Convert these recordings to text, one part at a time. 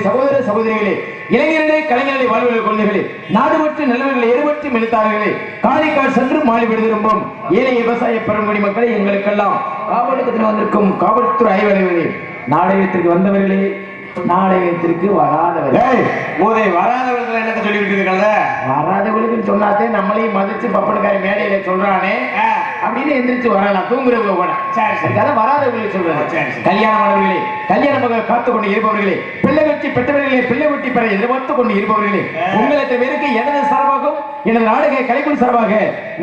சகோதர சகோதரிகளே, இளைஞர்களே, கலைஞர்களே, வாழ்வுள்ள குழந்தைகளே, நாடுபற்று நிலவர்களை எருபற்றி மெழுத்தார்களே, காணிக்கால் சென்று மாலை விடுதிருப்போம் ஏழை விவசாய பெருங்குடி மக்களை, எங்களுக்கெல்லாம் காவலகத்தில் வந்திருக்கும் காவல்துறை ஆய்வாளர்களே, நாடகத்திற்கு வந்தவர்களே, நாடகத்திற்கு வராதவர்கள் வராதவர்கள் என்னத்தை சொல்லிட்டு இருக்காங்க? வராதவர்களுக்கு சொன்னாதே நம்மளையும் மதிச்சு பப்பனுக்கார மேடையில சொல்றானே அப்படின்னு எந்திரிச்சு வரலாம். தூங்குறவங்க கூட சரி வராதவர்களுக்கு சொல்றாங்க. கல்யாணமானவர்களே, கல்யாணமாக காத்து கொண்டு இருப்பவர்களே, பிள்ளை வச்சு பெற்றவர்களே, பிள்ளை வெட்டி பெற எதிர்பார்த்து கொண்டு இருப்பவர்களே, உங்களுக்கு பேருக்கு எனது சார்பாகவும் எனது நாடக கலைக்குழு சார்பாக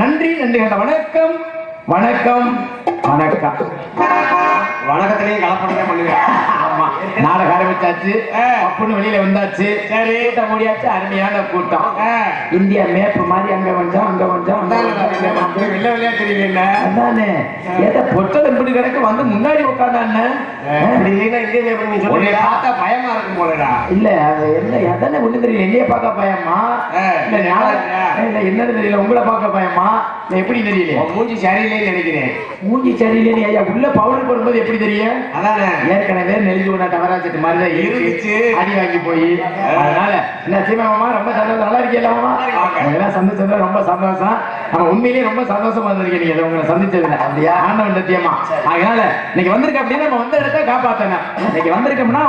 நன்றி நன்றி. வணக்கம் வணக்கம் வணக்கம். வணக்கத்திலேயே கலப்படம் பண்ணுவேன். ஆமா, நாடகம் ஆரம்பிச்சாச்சு, அப்படின்னு வெளியில வந்தாச்சு. சரி. கூட்டம் முடியாச்சு, அருமையான கூட்டம். இந்தியா மேப் மாதிரி அங்க கொஞ்சம் அங்க கொஞ்சம் வெள்ள வெள்ளையா தெரியுங்க என்ன அதானே. ஏதோ பொட்டல் இப்படி கிடக்கு வந்து முன்னாடி உட்காந்தானே. உன்னை பார்த்தா பயமா இருக்கும் போலடா. இல்ல அது என்ன எதானே ஒண்ணு தெரியல. என்னைய பார்க்க பயமா இல்ல இல்ல என்னன்னு தெரியல. உங்களை பார்க்க பயமா இல்ல எப்படி தெரியல. மூஞ்சி சரியில்லைன்னு நினைக்கிறேன். மூஞ்சி சரியில்லைன்னு ஐயா உள்ள பவுடர் போடும்போது எப்படி தெரியும்? அதானே ஏற்கனவே நெருங்கி விட டவராச்சிட்டு மாதிரி தான் இருந்துச்சு, அடி வாங்கி போய். அதனால என்ன சீமாமா ரொம்ப சந்தோஷம். நல்லா இருக்கீங்களாமா? எல்லாம் சந்திச்சதுல ரொம்ப சந்தோஷம். நம்ம உண்மையிலேயே ரொம்ப சந்தோஷமா இருந்திருக்கீங்க நீங்க உங்களை சந்திச்சதுல. அப்படியா? ஆண்டவன் சத்தியமா. அதனால இன்னைக்கு வந்திருக்க அப்படின்னா நம்ம வந்த இடத்த காப்பாத்தணும். இன்னைக்கு வந்திருக்கோம்னா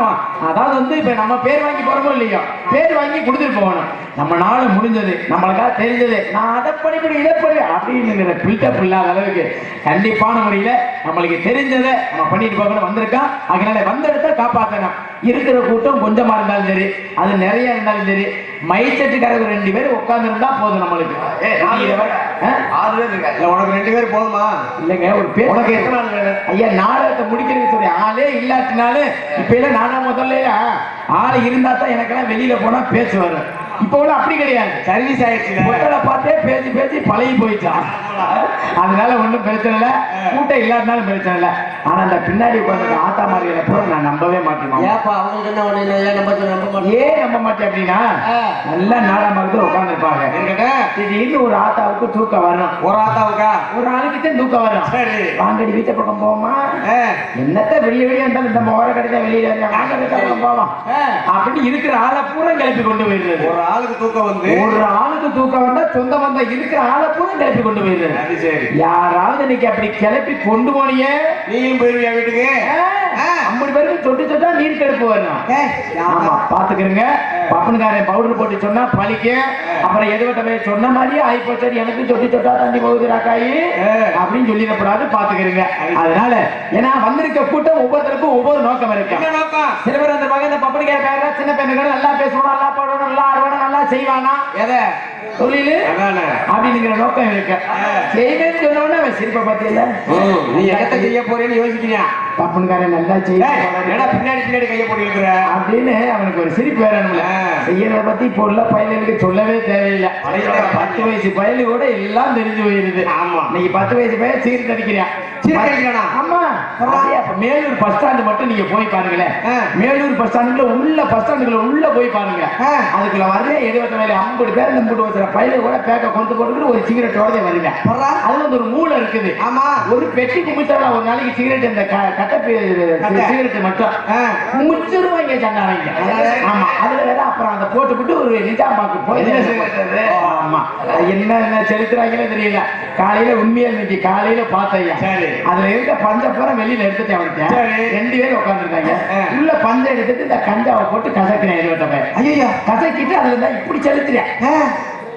அதாவது வந்து இப்ப நம்ம பேர் வாங்கி போறோமோ இல்லையோ, பேர் வாங்கி கொடுத்துட்டு போகணும். நம்ம நாள் முடிஞ்சது, நம்மளுக்காக தெரிஞ்சது, நான் அதை படிப்படி இதை படி அப்படின்னு பில்டப் இல்லாத அளவுக்கு கண்டிப்பான முறையில நம்மளுக்கு தெரிஞ்சதை நம்ம பண்ணிட்டு போகணும் வந்திருக்கோம். அதனால வந்த இடத்த காப்பாற்றணும். இருக்கிற கூட்டம் கொஞ்சமா இருந்தாலும் சரி, அது நிறைய இருந்தாலும் சரி, மைச்சட்டுக்காரங்க 2 பேர் உட்கார்ந்து இருந்தா போதும் நம்மளுக்கு. 6 பேர் இருக்காங்க. உனக்கு 2 பேர் போதுமா? இல்லைங்க ஒரு பேர். உனக்கு எத்தனை நாள் வேணும்? ஐயா நாடகத்தை முடிக்கிறது சொல்லி ஆளே இல்லாட்டினாலும் இப்ப எல்லாம் நானா முதல்ல ஆள் இருந்தா தான் எனக்கெல்லாம் வெளியில போனா பேச்சு வரும். இப்ப கூட அப்படி கிடையாது, சர்வீஸ் ஆயிடுச்சு. பொட்டலை பார்த்தே பேசி பேசி பழகி போயிட்டான். அதனால ஒன்றும் பிரச்சனை இல்லை, கூட்டம் இல்லாட்டினாலும் பிரச்சனை இல்லை. ஆனா அந்த பின்னாடி உட்காந்து ஆத்தா மாதிரிகளை போல நான் நம்பவே மாட்டேன். ஏன் நம்ப மாட்டேன் அப்படின்னா நல்லா நாடகமாக உட்காந்துருப்பாங்க. திடீர்னு ஒரு ஆத்தாவுக்கு தூக்கம் வரும். ஒரு ஆத்தாவுக்கா? ஒரு ஆளுக்கு தான் தூக்கம் வரும். வாங்கடி வீட்டை பக்கம் போவோமா, என்னத்த வெளியே வெளியே இருந்தாலும் இந்த மோர கடைதான் வெளியில வாங்க வீட்டை பக்கம் போவோம் அப்படி இருக்கிற ஆளை பூரா கிளப்பி கொண்டு போயிடுறது. ஒரு ஆளுக்கு தூக்கம் வந்து ஒரு ஆளுக்கு தூக்கம் வந்தா சொந்த வந்த இருக்கிற ஆளை பூரா கிளப்பி கொண்டு போயிடுறது. அது சரி. யாராவது இன்னைக்கு அப்படி கிளப்பி கொண்டு போனியே நீயும் போயிருவியா வீட்டுக்கு? 50 பேருக்கு சொட்டு சொட்டா நீர் கெடுப்பு வரணும். ஆமா பாத்துக்கிறங்க. பப்பனுக்காரன் பவுடர் போட்டு சொன்னா பழிக்க, அப்புறம் எதுவட்ட சொன்ன மாதிரியே ஆகி போச்சு. எனக்கு சொட்டு சொட்டா தண்ணி போகுதுராக்காயி அப்படின்னு சொல்லிடக்கூடாது, பாத்துக்கிறங்க. அதனால ஏன்னா வந்திருக்க கூட்டம் ஒவ்வொருத்தருக்கும் ஒவ்வொரு நோக்கம் இருக்கு. சில பேர் அந்த மகன் இந்த பப்பனுக்கார பேர சின்ன பெண்ணுகள் நல்லா பேசுவான், நல்லா பாடணும், நல்லா ஆடுவானா, நல்லா செய்வானா, எதை தொழிலு அப்படிங்கிற நோக்கம் இருக்கு. செய்வேன்னு சொன்ன உடனே அவன் சிரிப்பை பத்தியில நீ எதை செய்ய போறேன்னு யோசிக்கிறியா? பப்பனுக்காரன் நல்லா செய்ய பின்னாடி பின்னாடி கைய போட்டு அப்படின்னு அவனுக்கு ஒரு சிரிப்பு வேறணும்ல. செய்யறத பத்தி இப்போ உள்ள பயலுக்கு சொல்லவே தேவையில்லை. 10 வயசு பயலு கூட எல்லாம் தெரிஞ்சு போயிருது. ஆமா நீங்க 10 வயசு பையன் சீர் தடிக்கிறான். ஆமா மேலூர் பஸ் ஸ்டாண்டு மட்டும் நீங்க போய் பாருங்களேன். மேலூர் பஸ் ஸ்டாண்டுல உள்ள பஸ் ஸ்டாண்டுக்குள்ள உள்ள போய் பாருங்க. அதுக்குள்ள வரல 70 வேலை 50 பேர் 50 வச்சுற பையில கூட பேக்க கொண்டு போட்டு ஒரு சிகரெட்டோட வருங்க. அது வந்து ஒரு மூளை இருக்குது. ஆமா ஒரு பெட்டி குமிச்சால ஒரு நாளைக்கு சிகரெட் இந்த சிகரெட் மட்டும் முச்சிருவாங்க சண்டாங்க. ஆமா அதுல வேற அப்புறம் அந்த போட்டுக்கிட்டு ஒரு நிஜாமாக்கு போய் ஆமா என்ன செலுத்துறாங்களே தெரியல. காலையில உண்மையா இன்னைக்கு காலையில பார்த்தையா அதுல இருக்க பஞ்ச பூரா வெளியில எடுத்துட்டு வந்துட்டேன். 2 பேர் உட்காந்துருந்தாங்க. உள்ள பஞ்ச எடுத்துட்டு இந்த கஞ்சாவை போட்டு கசக்கிறேன். 70 பேர் ஐயோ கசக்கிட்டு அதுல இருந்தா இப்படி செலுத்துறேன்.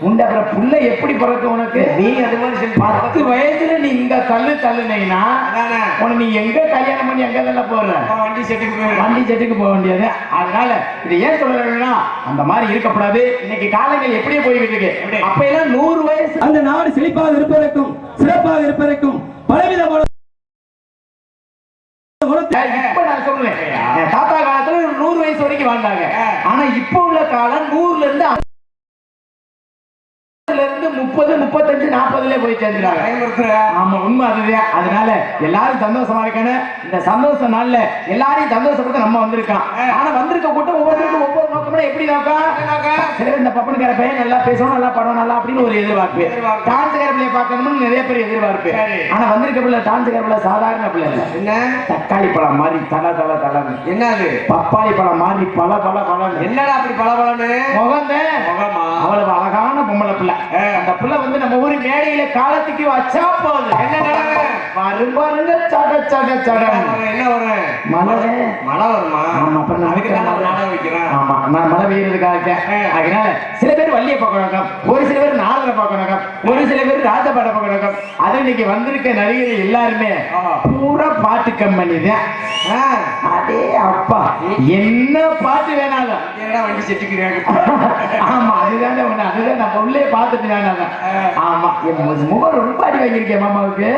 உண்ட அப்புறம் புள்ள எப்படி பிறக்க உனக்கு? நீ அது மாதிரி 10 வயசுல நீ இந்த தள்ளுனீங்கன்னா உனக்கு நீ எங்க கல்யாணம் பண்ணி எங்க தள்ள போற? வண்டி செட்டுக்கு போக வேண்டியது. அதனால இது ஏன் சொல்றேன்னா அந்த மாதிரி இருக்கக்கூடாது. இன்னைக்கு காலங்கள் எப்படியே போய்கிட்டு இருக்கு. அப்ப எல்லாம் 100 வயசு அந்த நாடு செழிப்பாக இருப்பதற்கும் சிறப்பாக இருப்பதற்கும் பலவிதமான இப்ப நான் சொல்றேன் தாத்தா காலத்துல 100 வயசு வரைக்கும் வாழ்ந்தாங்க. ஆனா இப்ப உள்ள காலம் 100ல இருந்து 30, 35, 40 போய் சேர்ந்துறாங்க. ஆமா உண்மை அதுதான். அதனால எல்லாரும் சந்தோஷமா இருக்கணும். இந்த சந்தோஷ நாள்ல எல்லாரையும் சந்தோஷப்பட்டு நம்ம வந்திருக்கோம். ஆனா வந்திருக்க கூட்டம் ஒவ்வொருத்தருக்கும் ஒவ்வொரு நோக்கம்னா எப்படி நோக்கம்? சில பேர் இந்த பப்பனுக்கார பையன் நல்லா பேசணும், நல்லா பாடணும், நல்லா அப்படின்னு ஒரு எதிர்பார்ப்பு. டான்ஸ்கார பிள்ளைய பார்க்கணும்னு நிறைய பேர் எதிர்பார்ப்பு. ஆனா வந்திருக்க பிள்ளை டான்ஸ்கார பிள்ளை சாதாரண பிள்ளை இல்ல. என்ன தக்காளி பழம் மாதிரி தல தல தலன்னு. என்னது பப்பாளி பழம் மாதிரி பல பல பழம். என்னடா அப்படி பல பழன்னு? முகந்த முகமா அவ்வளவு அழகான பொம்பளை பிள்ளை. அந்த பிள்ளை வந்து நம்ம ஊரு மேடையில காலத்துக்கு வச்சா போகுது. என்ன வரும் பாருங்க சட சட சட. என்ன வரும்? மழை வருமா? ஆமா அப்புறம் ஆமா நான் மழை பெய்யறதுக்காக. அதனால சில பேர் வள்ளிய பார்க்கணும், ஒரு சில பேர் நாலரை பார்க்கணும், ஒரு சில பேர் ராஜபாட பார்க்கணும். அது இன்னைக்கு வந்திருக்க நடிகர்கள் எல்லாருமே பூரா பாட்டு கம்பெனி தான். அதே அப்பா என்ன பாட்டு வேணாலும் வண்டி செட்டுக்கிறாங்க. ஆமா அதுதானே ஒண்ணு. அதுதான் நம்ம உள்ளே பார்த்துட்டு. ஆமா முகம் ரொம்ப அடி வாங்கியிருக்கேன் மாமாவுக்கு.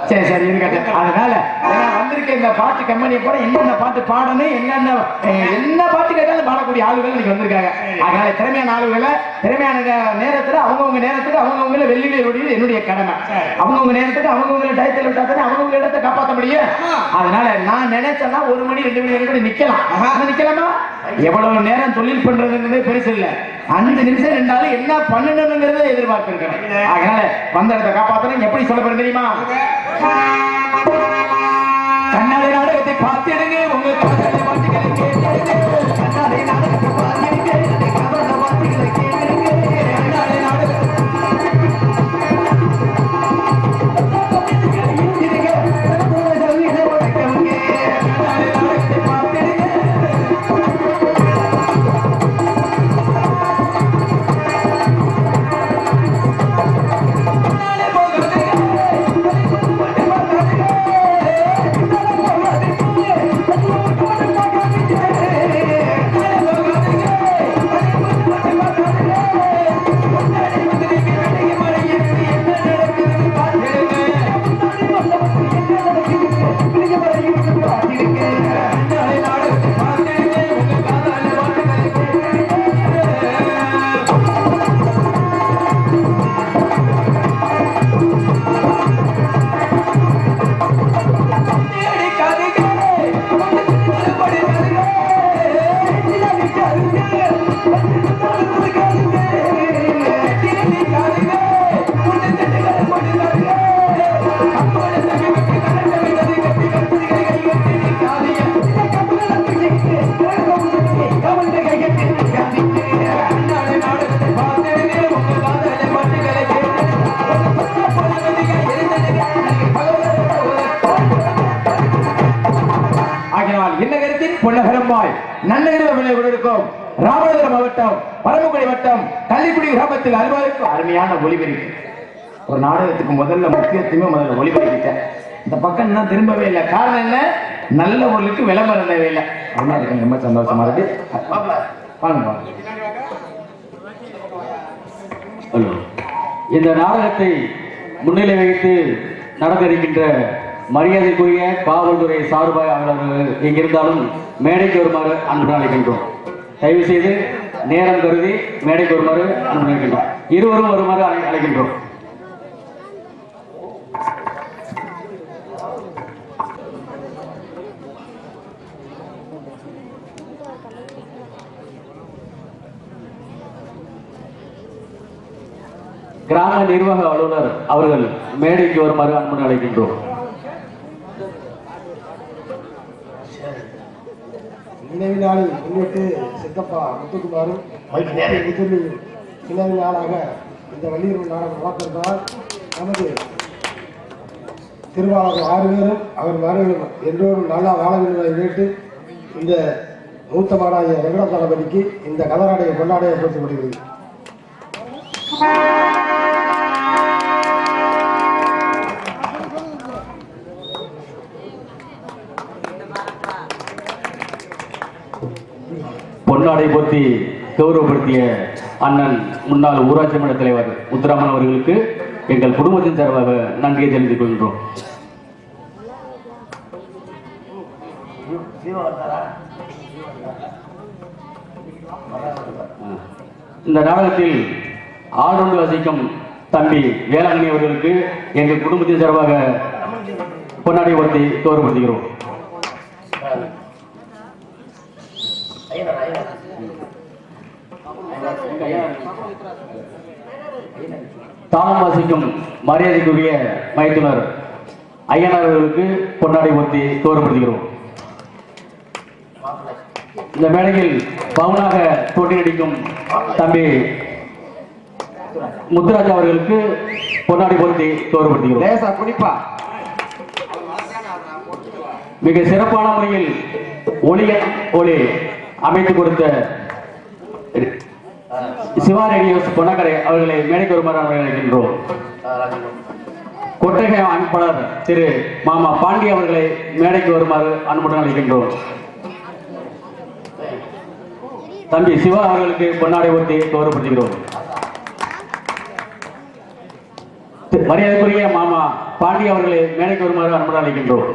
சரி சரி இருக்கட்டும். அதனால வந்து வந்திருக்க இந்த பாட்டு கம்பெனியை போற என்னென்ன பாட்டு பாடணும் என்ன பாட்டு கேட்டாலும் பாடக்கூடிய ஆளுகள் இன்னைக்கு வந்திருக்காங்க. அதனால திறமையான ஆளுகளை திறமையான நேரத்துல அவங்கவுங்க நேரத்துக்கு அவங்கவுங்கள வெள்ளியில என்னுடைய கடமை. அவங்கவுங்க நேரத்துக்கு அவங்கவுங்கள டயத்தில் விட்டா தானே அவங்கவுங்க இடத்தை காப்பாற்ற முடியும். அதனால நான் நினைச்சேன்னா 1 மணி 2 மணி கூட நிக்கலாம். நிக்கலாமா? எவ்வளவு நேரம் தொழில் பண்றதுங்கிறதே பெருசு இல்ல. 5 நிமிஷம் ரெண்டாலும் என்ன பண்ணணுங்கிறத எதிர்பார்த்திருக்கிறேன். அதனால வந்த இடத்தை காப்பாத்தணும். எப்படி சொல்ல போறேன் தெரியுமா? கண்ணாடி நாடகத்தை பார்த்திடுங்க, உங்க காதலை வார்த்தைகளை கேட்டிடுங்க. கண்ணாடி நாடகத்தை பார்த்திடுங்க, கவர்ந்த வார்த்தைகளை கேட்டிடுங்க. கண்ணாடி நாடகத்தை ராமநாதபுரம் மாவட்டம் பரமக்குடி வட்டம் கள்ளிக்குடி கிராமத்தில் அலுவலகம் அருமையான ஒளிபெருக்கு. ஒரு நாடகத்துக்கு முதல்ல ஒளிபெருக்கிட்டேன். இந்த பக்கம் இன்னும் திரும்பவே இல்லை. காரணம் என்ன? நல்ல பொருளுக்கு விளம்பரம் தேவையில்லை. அதனால இருக்கு ரொம்ப சந்தோஷமா இருக்கு. இந்த நாடகத்தை முன்னிலை வைத்து நடந்திருக்கின்ற மரியாதைக்குரிய காவல்துறை சார்பாக அவர்கள் எங்கிருந்தாலும் மேடைக்கு வருமாறு அன்புடன் அழைக்கின்றோம். தயவு செய்து நேரம் கருதி மேடைக்கு வருமாறு அன்புடன் அழைக்கின்றோம். இருவரும் வருமாறு அழைக்கின்றோம். கிராம நிர்வாக அலுவலர் அவர்கள் மேடைக்கு வருமாறு அன்புடன் அழைக்கின்றோம். நினைவு நாளை முன்னிட்டு சித்தப்பா முத்துக்குமாரும் நினைவு நாளாக இந்த வள்ளியூர் நாடகம் நடத்திருந்தால் நமது திருவாளர் 6 பேரும் அவர் மறுபடியும் எல்லோரும் நல்லா வாழ வேண்டும் கேட்டு இந்த மூத்த மாடாகிய வெங்கட தளபதிக்கு இந்த கதராடையை கொண்டாடைய போற்றப்படுகிறது. பொன்னாடை போற்றி கௌரவப்படுத்திய அண்ணன் முன்னாள் ஊராட்சி மன்ற தலைவர் முத்துராமன் அவர்களுக்கு எங்கள் குடும்பத்தின் சார்பாக நன்றியை தெரிவித்துக் கொள்கின்றோம். இந்த நாடகத்தில் ஆளுநர் வசிக்கும் தம்பி வேளாங்கண்ணி அவர்களுக்கு எங்கள் குடும்பத்தின் சார்பாக பொன்னாடை போற்றி கௌரவப்படுத்துகிறோம். தானம் வாசிக்கும் மரியாதைக்குரிய மைத்துனர் ஐயனார் அவர்களுக்கு பொன்னாடை போற்றி கௌரவப்படுத்துகிறோம். இந்த மேடையில் பவுனாக போட்டி நடிக்கும் தம்பி முத்துராஜா அவர்களுக்கு பொன்னாடை போற்றி கௌரவப்படுத்துகிறோம். மிக சிறப்பான முறையில் ஒளி அமைத்துக் கொடுத்த சிவா ரேடியோஸ் பொன்னக்கரை அவர்களை மேடைக்கு வருமாறு அழைக்கின்றோம். கொட்டகை அமைப்பாளர் திரு மாமா பாண்டி அவர்களை மேடைக்கு வருமாறு அன்புடன் அழைக்கின்றோம். தம்பி சிவா அவர்களுக்கு பொன்னாடை போற்றி கௌரவப்படுத்துகிறோம். மரியாதைக்குரிய மாமா பாண்டி அவர்களை மேடைக்கு வருமாறு அன்புடன் அழைக்கின்றோம்.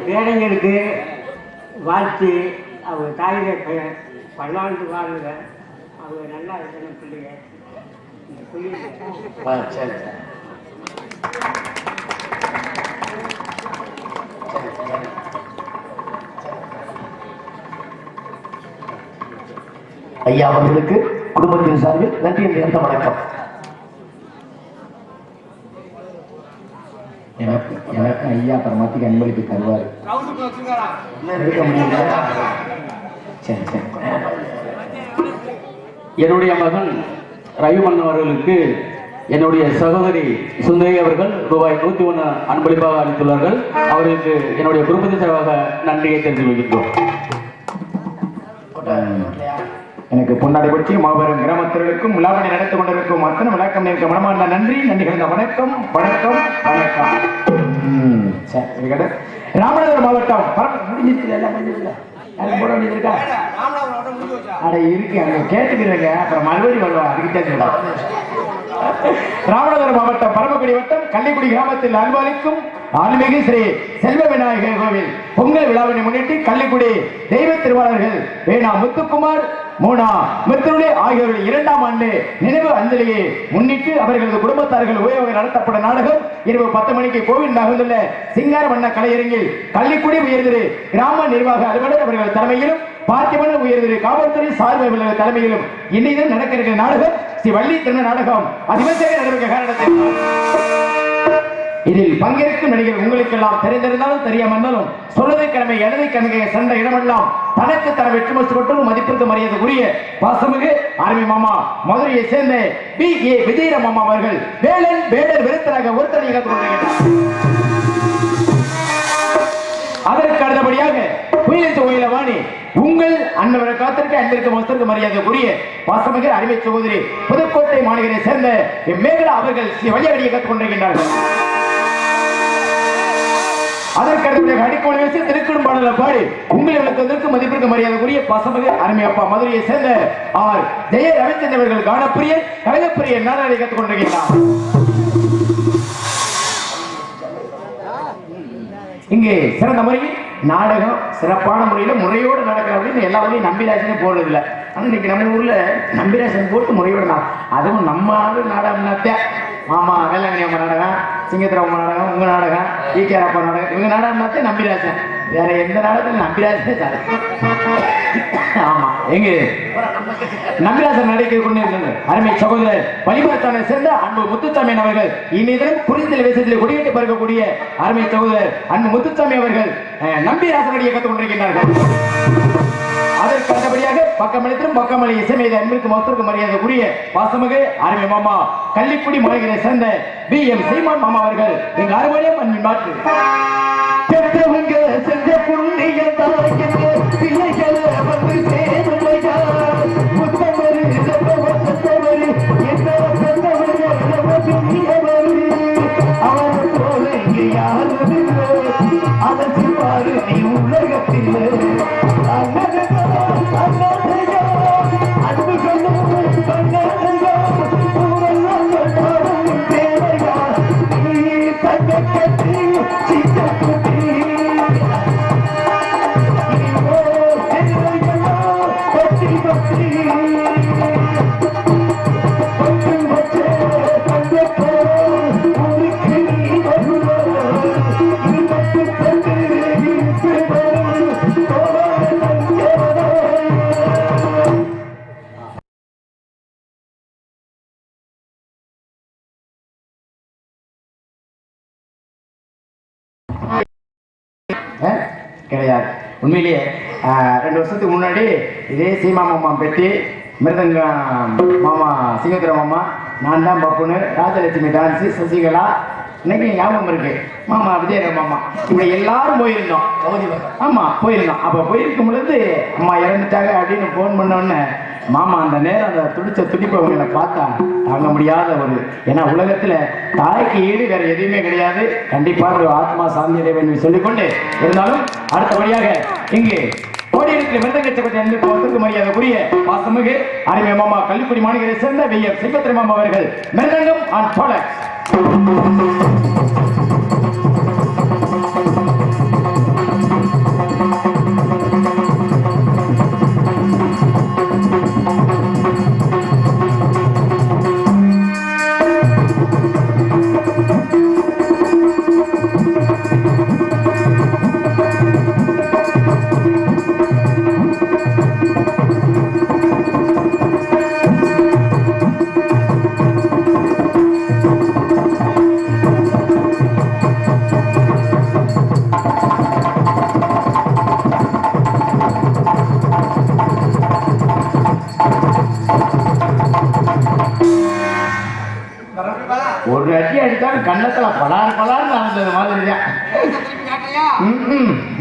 பேரங்களுக்கு வாழ்த்து அவங்க தாயிர பல்லாண்டு வாழ்க அவங்க நல்லா இருக்கணும் பிள்ளைங்க இந்த பிள்ளைங்க சரி ஐயா அவர்களுக்கு குடும்பத்தின் சார்பில் நன்றி நிறைந்த வணக்கம். எனக்கு ஐயா அப்புறமாத்திக்கு அன்பளிப்பு தருவார். இருக்க முடியல. சரி சரி. என்னுடைய மகன் ரவிமன் அவர்களுக்கு என்னுடைய சகோதரி சுந்தரி அவர்கள் ரூபாய் 101 அன்பளிப்பாக அளித்துள்ளார்கள். அவர்களுக்கு என்னுடைய குடும்பத்தின் சார்பாக நன்றியை தெரிந்து கொள்கின்றோம். எனக்கு பொன்னாடை பற்றி மாபெரும் கிராமத்தினருக்கும் விழாவணி நடத்தி கொண்டிருக்கும் அத்தனை விளக்கம் இருக்க மனமார்ந்த நன்றி கலந்த வணக்கம் வணக்கம் வணக்கம். ராமநாதபுரம் மாவட்டம் அட இருக்கு அங்க கேட்டுக்கிறேங்க அப்புறம் மறுபடியும் வருவாங்க அதுக்கிட்ட. ராமநாதபுரம் மாவட்டம் பரமக்குடி வட்டம் கள்ளிக்குடி கிராமத்தில் அன்பளிக்கும் ஆன்மீக ஸ்ரீ செல்வ விநாயகர் கோவில் பொங்கல் விழாவினை முன்னிட்டு கள்ளிக்குடி தெய்வ திருவாளர்கள் வேணா முத்துக்குமார் மோனா மித்ருளி ஆகியோருடைய 2ஆம் ஆண்டு நினைவு அஞ்சலியை முன்னிட்டு அவர்களது குடும்பத்தார்கள் உபயோக நடத்தப்படும் நாடகம் இரவு 10 மணிக்கு கோவில் நகர்ந்துள்ள சிங்கார வண்ண கலையரங்கில் கள்ளிக்குடி உயர்திரு கிராம நிர்வாக அலுவலர் அவர்கள் தலைமையிலும் பார்த்திபன் உயர்திரு காவல்துறை சார்பு தலைமையிலும் இன்னைக்கு நடக்க இருக்கிற நாடகம் ஸ்ரீ வள்ளி திருநாள் நாடகம் அதிவசக நடக்க காரணத்தில் இதில் பங்கேற்கும் நடிகர் உங்களுக்கெல்லாம் தெரிந்திருந்தாலும் தெரியாமலும் சொல்லுதை கிழமை எனதை கணக்கை சென்ற இடமெல்லாம் தனக்கு தர வெற்றி மறுத்து மதிப்பிற்கு மரியாதைக்குரிய பாசமிகு ஆர்மி மாமா மதுரையை சேர்ந்த B.A. விஜயராம் மாமா அவர்கள் வேலன் வேடர் விருத்தராக ஒருத்தனை கற்றுக் கொண்டிருக்கிறார். அதற்கு அடுத்தபடியாக புயலித்து ஓயில வாணி உங்கள் அன்பரை காத்திருக்க அன்பிற்கு மஸ்தருக்கு மரியாதைக்குரிய பாசமிகு அருமை சகோதரி புதுக்கோட்டை மாநகரை சேர்ந்த மேகலா அவர்கள் வழியடியை கற்றுக் கொண்டிருக்கின்றார்கள். அதற்கு அடிக்கோடு பேசி திருக்குறும் பாடல பாடி உங்களுக்கு மதிப்பிற்கு மரியாதைக்குரிய பாசமிகு அருமை அப்பா மதுரையை சேர்ந்த ஆர் ஜெய ரவிச்சந்திரன் அவர்கள் கானப்பிரிய கழகப்பிரிய நாடகத்தை கற்றுக் கொண்டிருக்கிறார். இங்கே சிறந்த முறையில் நாடகம் சிறப்பான முறையில் முறையோடு நடக்கிற அப்படின்னு எல்லா வழியும் நம்பிராசனும் போடுறது இல்லை. ஆனால் இன்னைக்கு நம்ம ஊர்ல நம்பிராசன் போட்டு முறையோடு அதுவும் நம்ம ஆளு நாடகம்னாத்தே மாமா வேளாங்கண்ணி அம்மா நாடகம் சிங்கத்திர அம்மா நாடகம் உங்க நாடகம் ஈகேஆர் அப்பா நாடகம் இவங்க நாடகம்னாத்தே நம்பிராசன். வேற எந்த நாடகத்தில் நம்பிராசனே சார். ஆமா எங்க நம்பிராசன் நடிக்க கொண்டு இருந்தது அருமை சகோதரர் வழிபாட்டான சேர்ந்த அன்பு முத்துசாமி அவர்கள் இந்நிதம் புரிதல் வேசத்தில் கொடியேற்றி பார்க்கக்கூடிய அருமை சகோதரர் அன்பு முத்துசாமி அவர்கள் நம்பிராசன் நடிகை கற்றுக் கொண்டிருக்கின்றார்கள். அதற்கு அடுத்தபடியாக பக்கமளித்தும் பக்கமளி இசைமீது அன்பிற்கு மொத்தருக்கு மரியாதைக்குரிய பாசமிகு அருமை மாமா கள்ளிக்குடி மாநகரை சேர்ந்த B.M. சீமான் மாமா அவர்கள் எங்க அறுவடையும் அன்பின் மாற்று பெற்றவங்க செஞ்ச புண்ணிய பிள்ளைகள் வந்து சேருமையா முத்தமரு சத்தவரு என்ன அவர் போல இங்கே யாரும் அதற்கு பாரு நீ உலகத்தில் அன்பு கிடையாது. உண்மையிலேயே 2 வருஷத்துக்கு முன்னாடி இதே சீமா மாமா பெட்டி மிருதங்க மாமா சிங்கத்திர மாமா நான் தான் பப்புனு ராஜலட்சுமி டான்ஸு சசிகலா இன்னைக்கு ஞாபகம் இருக்கு மாமா விஜயராம் மாமா இப்படி எல்லாரும் போயிருந்தோம். ஆமா போயிருந்தோம். அப்போ போயிருக்கும் பொழுது அம்மா இறந்துட்டாங்க அப்படின்னு ஃபோன் பண்ணோன்னு மாமா அந்த நேரம் அந்த துடிச்ச துடிப்பு அவங்களை பார்த்தா தாங்க முடியாத ஒரு, ஏன்னா உலகத்துல தாய்க்கு ஈடு வேற எதுவுமே கிடையாது. கண்டிப்பாக ஒரு ஆத்மா சாந்தி அடைவேன் என்று சொல்லிக்கொண்டு இருந்தாலும் அடுத்தபடியாக இங்கே கோடியத்தில் மிருதங்கச்சப்பட்ட என்பதற்கு மரியாதைக்குரிய பாசமிகு அருமை மாமா கள்ளிக்குடி மாநகரை சேர்ந்த வெய்யர் சிவத்திரி மாமா அவர்கள் மிருதங்கம் அண்ட் ப்ராடக்ட்ஸ். ஒரு அடி அடித்தாலும் கண்ணத்துல பலார் நடந்தது மாதிரிதான்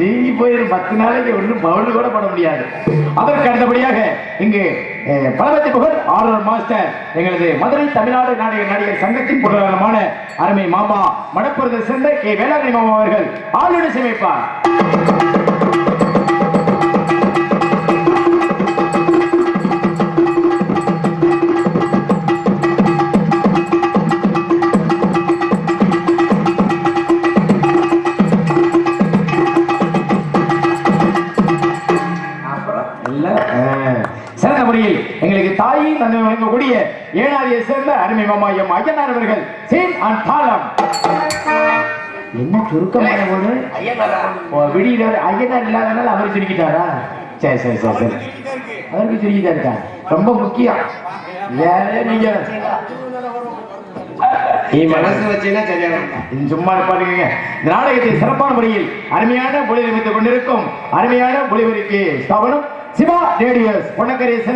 நீங்கி போயிடும். 10 நாளைக்கு ஒன்றும் பவுல் கூட பட முடியாது. அதற்கு அடுத்தபடியாக இங்கு பலவத்தி புகழ் ஆர்டர் மாஸ்டர் எங்களது மதுரை தமிழ்நாடு நடிகர் சங்கத்தின் பொருளாதாரமான அருமை மாமா மணப்புறத்தை சேர்ந்த கே வேளாங்கண்ணி மாமா அவர்கள் ஆளுநர் சமைப்பார். சிறந்த முறையில் எங்களுக்கு தாயை தந்தை வழங்கக்கூடிய ஏழாதியை சேர்ந்த அருமை மாமா எம் ஐயனார் அவர்கள் சீன் அண்ட் தாளம். என்ன சுருக்கமான ஒன்று விடியில ஐயனார் இல்லாதனால அவர் சுருக்கிட்டாரா? சரி சரி சரி சரி, அவருக்கு சுருக்கிட்டா இருக்கா, ரொம்ப முக்கியம். நீங்க மனசு வச்சீங்கன்னா சரியான சும்மா பாருங்க. இந்த நாடகத்தை சிறப்பான முறையில் அருமையான ஒளிபரப்பித்துக் கொண்டிருக்கும் அருமையான ஒளிபரப்பு ஸ்தாபனம் சிவா ரேடியோஸ் பொன்னக்கரை